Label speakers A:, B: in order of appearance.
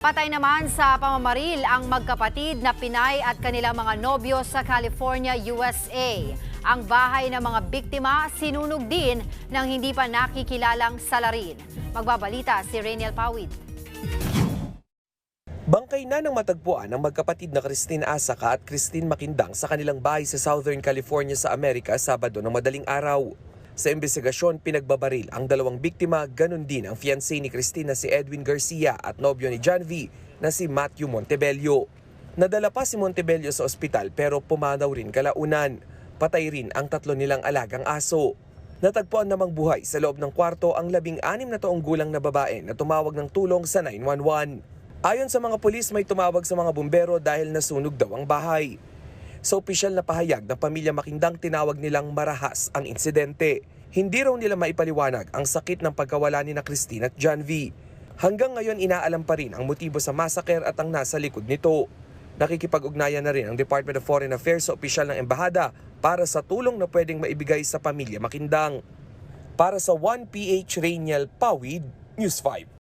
A: Patay naman sa pamamaril ang magkapatid na Pinay at kanilang mga nobyo sa California, USA. Ang bahay ng mga biktima sinunog din ng hindi pa nakikilalang salarin. Magbabalita si Rainiel Pawid.
B: Bangkay na ng matagpuan ng magkapatid na Christine Asaca at Christine Maquindang sa kanilang bahay sa Southern California sa Amerika Sabado ng madaling araw. Sa investigasyon, pinagbabaril ang dalawang biktima, ganun din ang fiancé ni Christine na si Edwin Garcia at nobyo ni John V na si Matthew Montebello. Nadala pa si Montebello sa ospital pero pumanaw rin kalaunan. Patay rin ang tatlo nilang alagang aso. Natagpuan namang buhay sa loob ng kwarto ang 16 na taong gulang na babae na tumawag ng tulong sa 911. Ayon sa mga pulis, may tumawag sa mga bumbero dahil nasunog daw ang bahay. Sa opisyal na pahayag ng pamilya Maquindang, tinawag nilang marahas ang insidente. Hindi raw nila maipaliwanag ang sakit ng pagkawala ni na Christine at John V. Hanggang ngayon inaalam pa rin ang motibo sa massacre at ang nasa likod nito. Nakikipag-ugnayan na rin ang Department of Foreign Affairs sa opisyal ng embahada para sa tulong na pwedeng maibigay sa pamilya Maquindang. Para sa 1PH Rainiel Pawid, News 5.